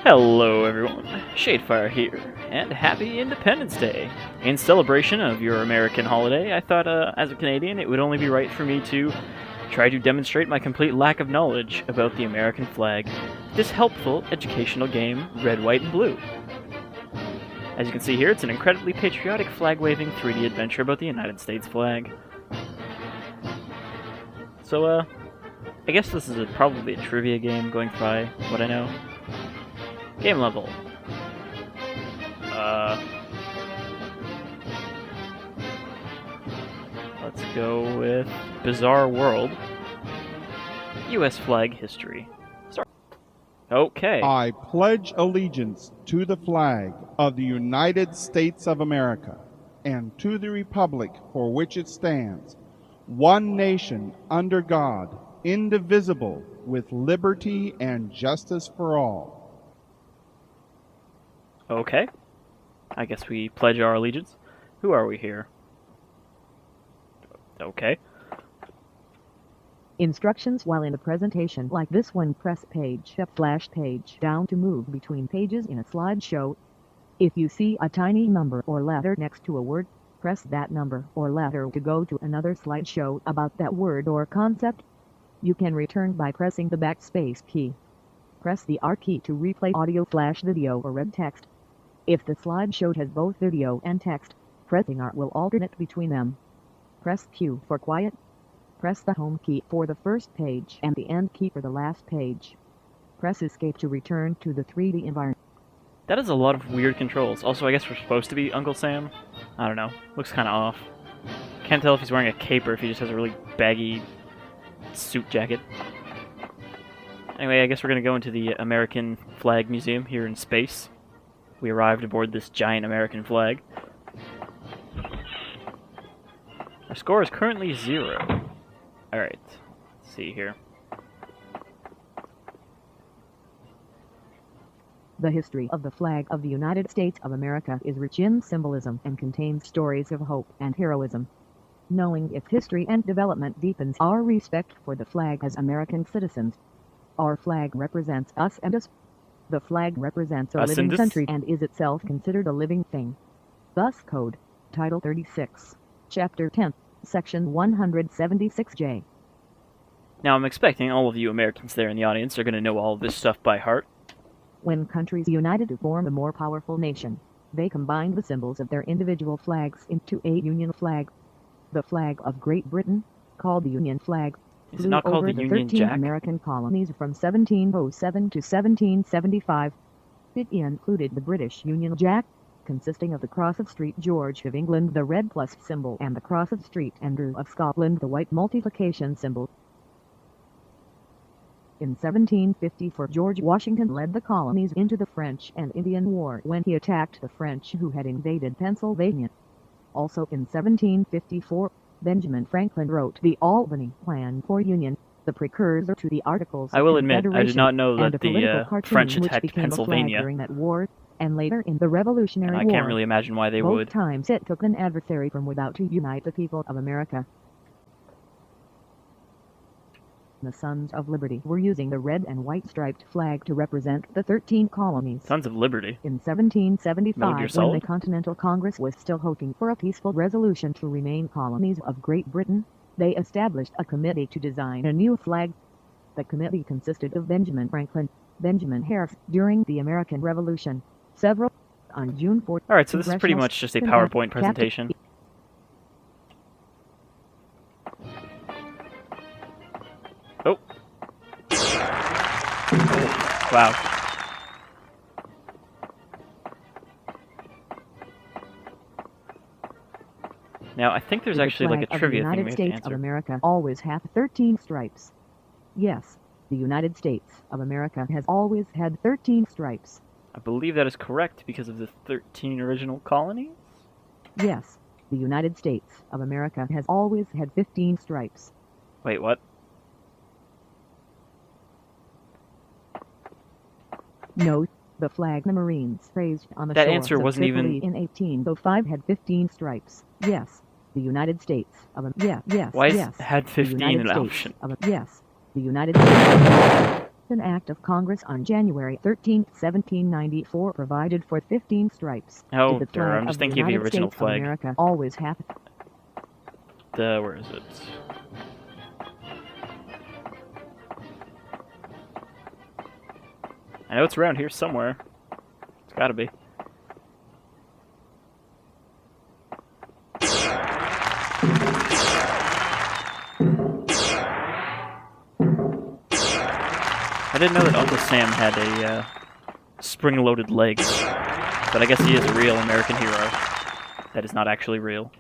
Hello everyone, Shadefire here, and happy Independence Day! In celebration of your American holiday, I thought as a Canadian it would only be right for me to try to demonstrate my complete lack of knowledge about the American flag, this helpful educational game, Red, White, and Blue. As you can see here, it's an incredibly patriotic flag-waving 3D adventure about the United States flag. So, I guess this is probably a trivia game going by what I know. Game level. Let's go with Bizarre World. U.S. flag history. Start. Okay. I pledge allegiance to the flag of the United States of America and to the republic for which it stands, one nation under God, indivisible, with liberty and justice for all. Okay. I guess we pledge our allegiance. Who are we here? Okay. Instructions while in a presentation like this one, press page up flash page down to move between pages in a slideshow. If you see a tiny number or letter next to a word, press that number or letter to go to another slideshow about that word or concept. You can return by pressing the backspace key. Press the R key to replay audio, flash video, or red text. If the slideshow has both video and text, pressing R will alternate between them. Press Q for quiet. Press the home key for the first page and the end key for the last page. Press escape to return to the 3D environment. That is a lot of weird controls. Also, I guess we're supposed to be Uncle Sam? I don't know. Looks kind of off. Can't tell if he's wearing a cape or if he just has a really baggy suit jacket. Anyway, I guess we're going to go into the American Flag Museum here in space. We arrived aboard this giant American flag. Our score is currently 0. Alright, let's see here. The history of the flag of the United States of America is rich in symbolism and contains stories of hope and heroism. Knowing its history and development deepens our respect for the flag as American citizens. Our flag represents us and us. The flag represents a living country and is itself considered a living thing. Thus Code, Title 36, Chapter 10, Section 176J. Now I'm expecting all of you Americans there in the audience are going to know all of this stuff by heart. When countries united to form a more powerful nation, they combined the symbols of their individual flags into a union flag. The flag of Great Britain, called the Union Flag, is it not called the Union 13 Jack? American colonies from 1707 to 1775. It included the British Union Jack, consisting of the Cross of St. George of England, the red plus symbol, and the Cross of St. Andrew of Scotland, the white multiplication symbol. In 1754, George Washington led the colonies into the French and Indian War when he attacked the French who had invaded Pennsylvania. Also in 1754, Benjamin Franklin wrote the Albany Plan for Union, the precursor to the Articles I will of admit, I did not know that the French which attacked became Pennsylvania. During that war, and later in the Revolutionary And I War. can't really imagine why they would. Both times it took an adversary from without to unite the people of America. The Sons of Liberty were using the red and white striped flag to represent the 13 colonies. Sons of Liberty? In 1775, when the Continental Congress was still hoping for a peaceful resolution to remain colonies of Great Britain, they established a committee to design a new flag. The committee consisted of Benjamin Franklin, Benjamin Harris. During the American Revolution, several on June 4th. Alright, so this is pretty much just a PowerPoint presentation. Oh. Wow. Now, I think there's actually like a trivia thing we have to answer. The United States of America always have 13 stripes. Yes, the United States of America has always had 13 stripes. I believe that is correct because of the 13 original colonies? Yes, the United States of America has always had 15 stripes. Wait, what? Note, the flag the Marines raised on the that shores answer of wasn't Tripoli even in 1805 had 15 stripes. Yes, the United States of America. Why had 15 an option? Yes, the United States. An act of Congress on January 13, 1794 provided for 15 stripes. Oh, Did the there, flag I'm just of the thinking of the United original States flag. of America always have Where is it? I know it's around here somewhere. It's gotta be. I didn't know that Uncle Sam had a spring-loaded leg, but I guess he is a real American hero. That is not actually real.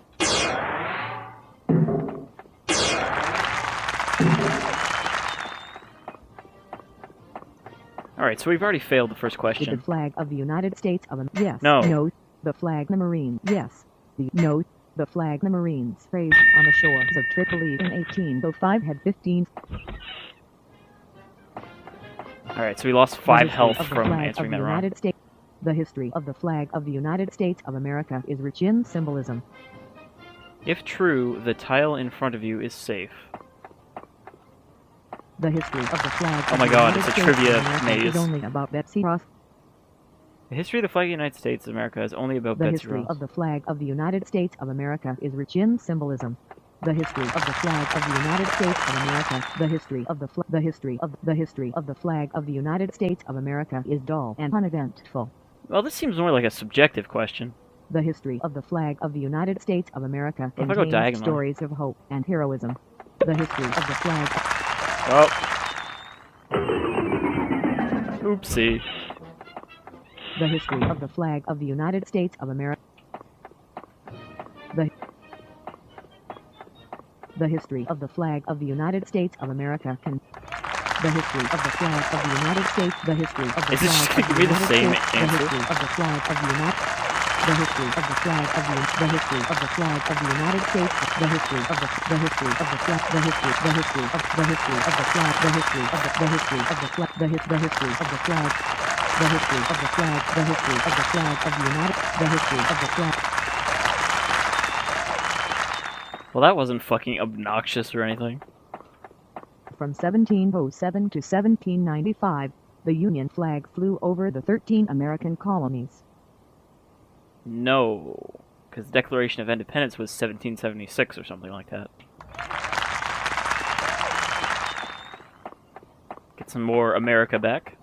Alright, so we've already failed the first Did question. the flag of the United States of America? Yes. No. No. The flag of the Marines. Yes. No. The flag of the Marines raised on the shores of Tripoli in 1805 had 15. Alright, so we lost The 5 history health of the from flag answering of the that wrong. United States. The history of the flag of the United States of America is rich in symbolism. If true, the tile in front of you is safe. The history of the flag Oh of my the god, United it's a States trivia of America maze. is only about Betsy Ross. The history of the flag of the United States of America is only about The Betsy history Ross. of the flag of the United States of America is rich in symbolism. The history of the flag of the United States of America. The history of the history of the flag of the United States of America is dull and uneventful. Well, this seems more like a subjective question. The history of the flag of the United States of America What if I go contains diagonally? stories of hope and heroism. The history of the flag. Oh. Oopsie. The history of the flag of the United States of America. The history of the flag of the United States of America can. The history of the flag of the United States. The history of the Is this just flag gonna of give the me the United same States. The answer? history of the flag of the United. The history of the flag of the history of the flag of the United States. The history of the history of the flag. The history of the history of the flag. The history of the history of the flag. The history of the flag. The history of the flag. The history of the flag of the United. The history of the flag. Well, that wasn't fucking obnoxious or anything. From 1707 to 1795, the Union flag flew over the 13 American colonies. No. Because the Declaration of Independence was 1776 or something like that. Get some more America back.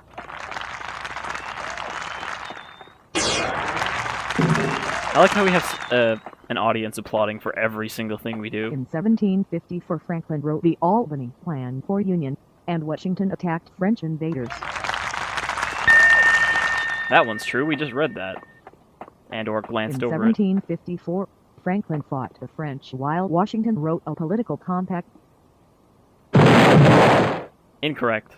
I like how we have an audience applauding for every single thing we do. In 1754, Franklin wrote the Albany Plan for Union, and Washington attacked French invaders. That one's true, we just read that. And or In glanced over it. 1754, Franklin fought the French while Washington wrote a political compact. Incorrect.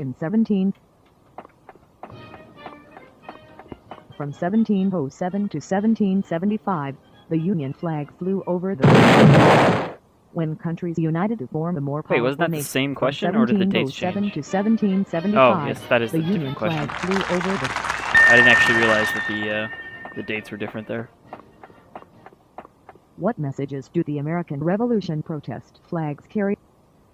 From 1707 to 1775, the Union flag flew over the. When countries united to form a more Wait, powerful wasn't that the nation. same From question, or did the dates 1707 change? to 1775, Oh, yes, that is the the Union different question. flag flew over the. I didn't actually realize that the dates were different there. What messages do the American Revolution protest flags carry?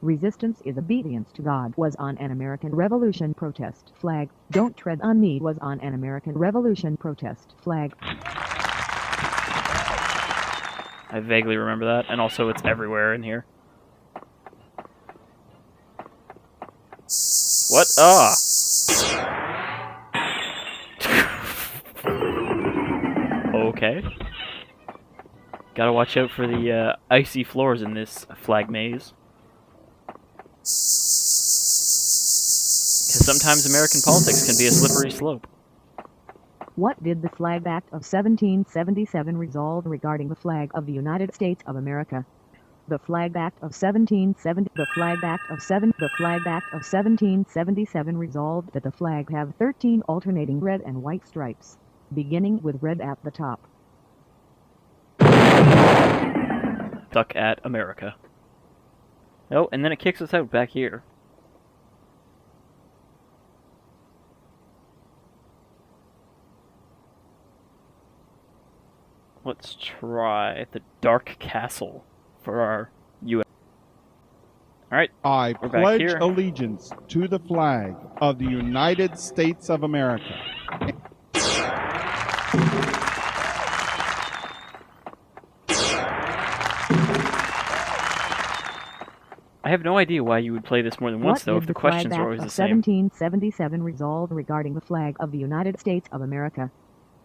Resistance is obedience to God was on an American Revolution protest flag. Don't tread on me was on an American Revolution protest flag. I vaguely remember that, and also it's everywhere in here. What? Ah! Okay. Gotta watch out for the icy floors in this flag maze. Because sometimes American politics can be a slippery slope. What did the Flag Act of 1777 resolve regarding the flag of the United States of America? The Flag Act of 1777 resolved that the flag have 13 alternating red and white stripes, beginning with red at the top. Duck at America. Oh, and then it kicks us out back here. Let's try the Dark Castle for our U.S. Alright, I We're back pledge here. allegiance to the flag of the United States of America. I have no idea why you would play this more than once, What though, did if the the Flag questions are Act always of the same. 1777 resolve regarding the flag of the United States of America?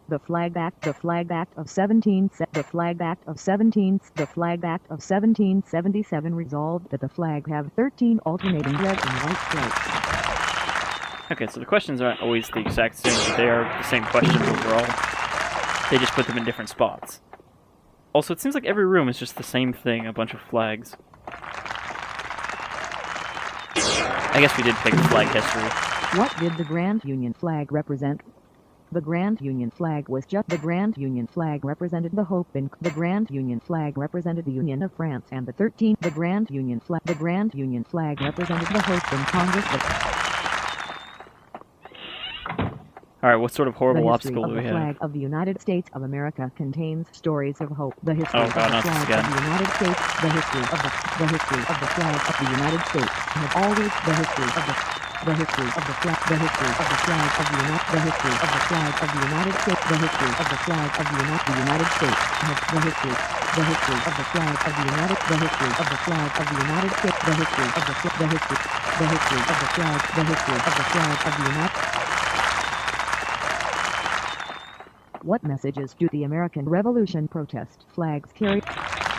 The Flag Act of 1777 resolved that the flag have 13 alternating red and white stripes. Okay, so the questions aren't always the exact same, but they are the same questions overall. They just put them in different spots. Also, it seems like every room is just the same thing, a bunch of flags. I guess we did pick flag history. What did the Grand Union flag represent? The Grand Union flag was just the Grand Union flag represented the hope in the Grand Union flag represented the Union of France and the 13 the Grand Union flag represented the hope in Congress. Alright, what sort of horrible The history obstacle of do the we have? flag of the United States of America contains stories of hope. The history Oh of god, the not this flag again. of the United States. The history of the flag of the United States has always the history of the flag of the United the history of the flag of the United States the history of the flag of the United States has the history of the flag of the United the history of the flag of the United States the history of the flag of the United. What messages do the American Revolution protest flags carry?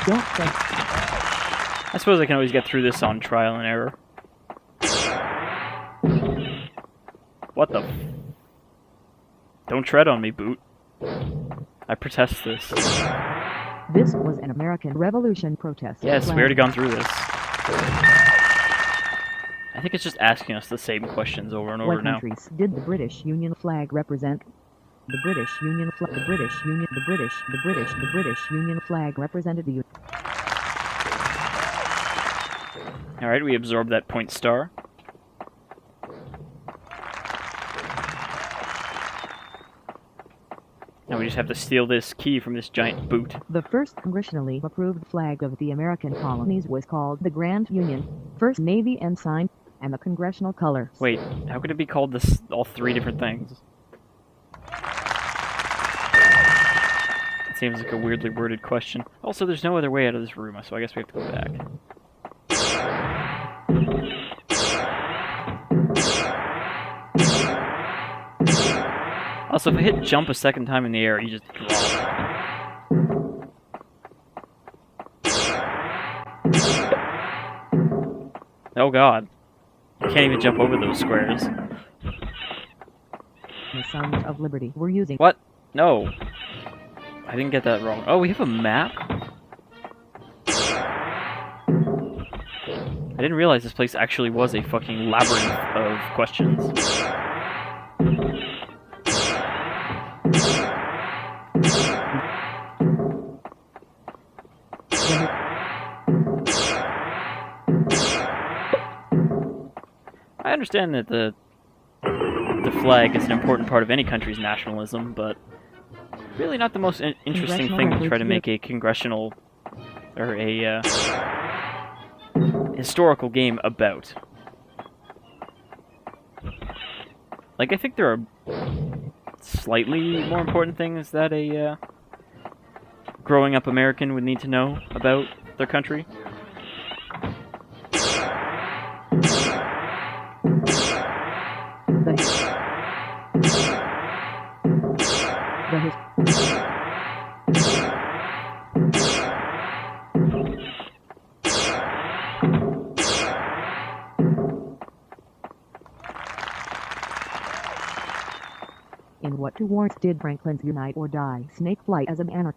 Don't say. I suppose I can always get through this on trial and error. What the f... Don't tread on me, boot. I protest this. This was an American Revolution protest Yes, we flag. already gone through this. I think it's just asking us the same questions over and over What now. countries did the British Union flag represent? The British Union flag. The British Union flag represented the. Alright, we absorbed that point star. Now we just have to steal this key from this giant boot. The first congressionally approved flag of the American colonies was called the Grand Union, first Navy ensign, and the congressional color. Wait, how could it be called this all three different things? It seems like a weirdly worded question. Also, there's no other way out of this room, so I guess we have to go back. Also, if I hit jump a second time in the air, you just drop. Oh god. I can't even jump over those squares. The Sons of Liberty were using. What? No. I didn't get that wrong. Oh, we have a map? I didn't realize this place actually was a fucking labyrinth of questions. I understand that the flag is an important part of any country's nationalism, but really not the most interesting thing to try to make a congressional or a historical game about. Like, I think there are slightly more important things that a growing up American would need to know about their country. In what two wars did Franklin's Unite or Die snake flight as a banner?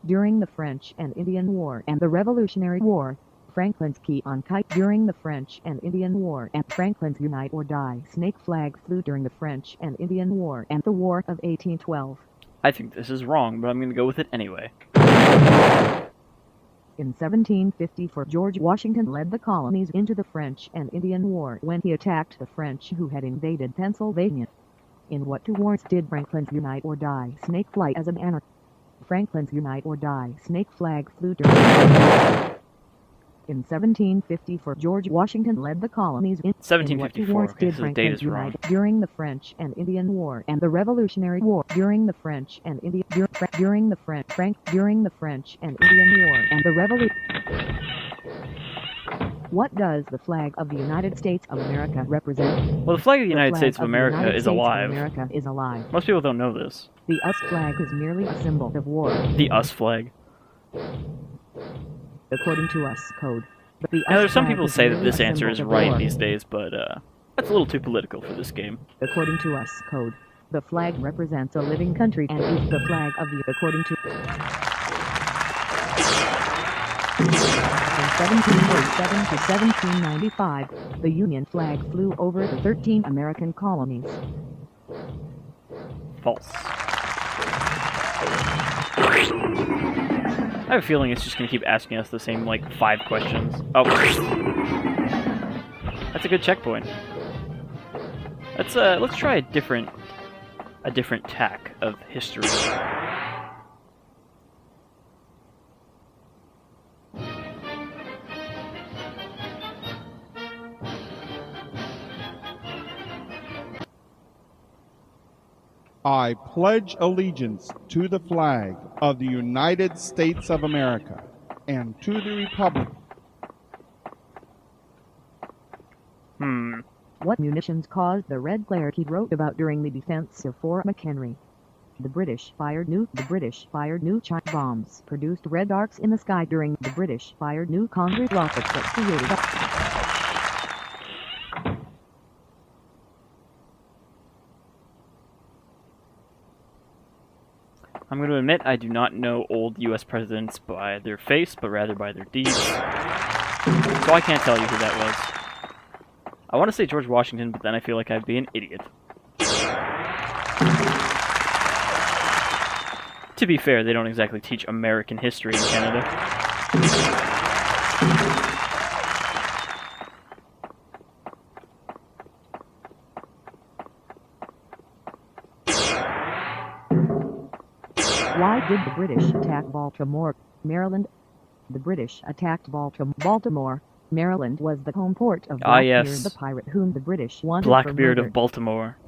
During the French and Indian War and the Revolutionary War, Franklin's key on kite. During the French and Indian War and Franklin's Unite or Die snake flag flew during the French and Indian War and the War of 1812. I think this is wrong, but I'm going to go with it anyway. In 1754, George Washington led the colonies into the French and Indian War when he attacked the French who had invaded Pennsylvania. In what two wars did Franklin's Unite or Die snake fly as a banner? Franklin's Unite or Die snake flag flew during In 1754, George Washington led the colonies in what 1754. wars Okay, did so the date is Franklin wrong. unite during the French and Indian War and the Revolutionary War, during the French and Indian during the French and Indian War and the Revolution. What does the flag of the United States of America represent? Well, the flag of the The United flag States of the America United is States of alive. America is alive. Most people don't know this. The US flag is merely a symbol of war, The US flag. according to US code. But the Now, US there's some flag people is say that merely this a answer symbol is of right war. these days, but that's a little too political for this game. According to US code, the flag represents a living country and is the flag of the according to From 1747 to 1795, the Union flag flew over the 13 American colonies. False. I have a feeling it's just going to keep asking us the same, like, 5 questions. Oh. That's a good checkpoint. Let's try a different tack of history. I pledge allegiance to the flag of the United States of America and to the republic. What munitions caused the red glare he wrote about during the defense of Fort McHenry? The British fired new China bombs, produced red arcs in the sky during the British fired new concrete rockets that created I'm going to admit I do not know old US presidents by their face, but rather by their deeds. So I can't tell you who that was. I want to say George Washington, but then I feel like I'd be an idiot. To be fair, they don't exactly teach American history in Canada. Why did the British attack Baltimore, Maryland? The British attacked Baltimore, Maryland was the home port of Blackbeard, yes. the pirate whom the British wanted for Blackbeard murder. of Baltimore.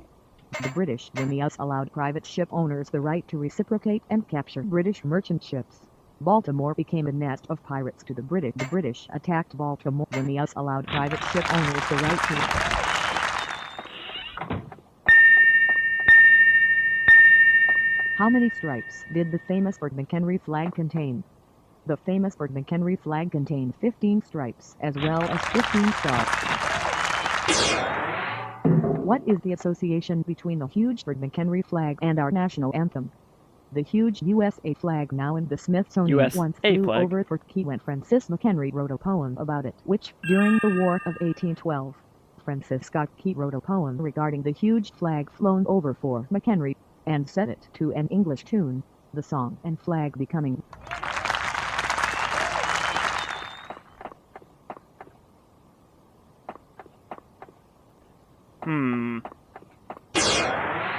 The British US allowed private ship owners the right to reciprocate and capture British merchant ships. Baltimore became a nest of pirates to the British. The British attacked Baltimore when the US allowed private ship owners the right to... How many stripes did the famous Fort McHenry flag contain? The famous Fort McHenry flag contained 15 stripes as well as 15 stars. What is the association between the huge Fort McHenry flag and our national anthem? The huge USA flag now in the Smithsonian USA once flew flag. over Fort Key when Francis McHenry wrote a poem about it, which, during the War of 1812, Francis Scott Key wrote a poem regarding the huge flag flown over Fort McHenry, and set it to an English tune, the song and flag becoming...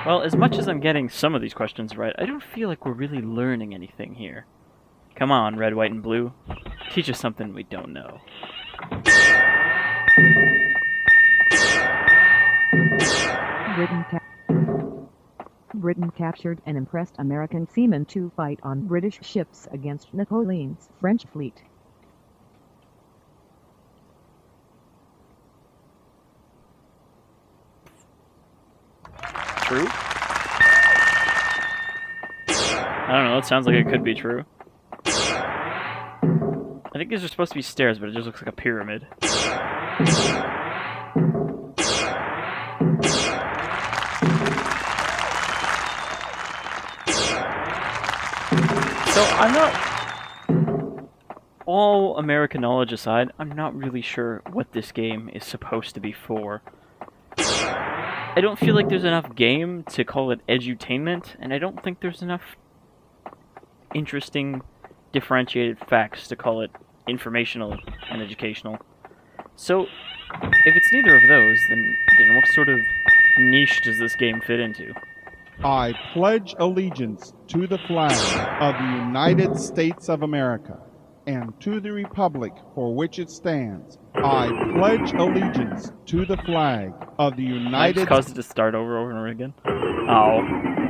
Well, as much as I'm getting some of these questions right, I don't feel like we're really learning anything here. Come on, red, white, and blue. Teach us something we don't know. Britain captured and impressed American seamen to fight on British ships against Napoleon's French fleet. True? I don't know, that sounds like it could be true. I think these are supposed to be stairs, but it just looks like a pyramid. So, I'm not... All American knowledge aside, I'm not really sure what this game is supposed to be for. I don't feel like there's enough game to call it edutainment, and I don't think there's enough interesting, differentiated facts to call it informational and educational. So, if it's neither of those, then what sort of niche does this game fit into? I pledge allegiance to the flag of the United States of America and to the republic for which it stands, I pledge allegiance to the flag of the I United just caused it to start over and over again. Oh,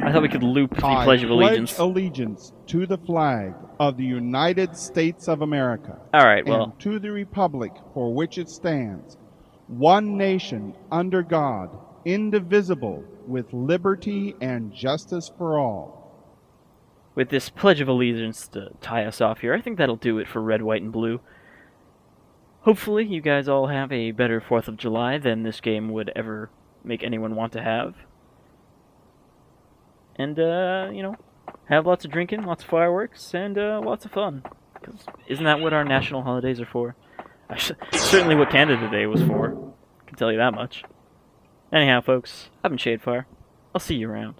I thought we could loop the Pledge of Allegiance. allegiance to the flag of the United States of America. Alright, well, And to the republic for which it stands, one nation under God, indivisible, with liberty and justice for all. with this Pledge of Allegiance to tie us off here, I think that'll do it for Red, White, and Blue. Hopefully you guys all have a better 4th of July than this game would ever make anyone want to have. And, you know, have lots of drinking, lots of fireworks, and lots of fun. 'Cause isn't that what our national holidays are for? Certainly what Canada Day was for. I can tell you that much. Anyhow, folks, I've been Shadefire. I'll see you around.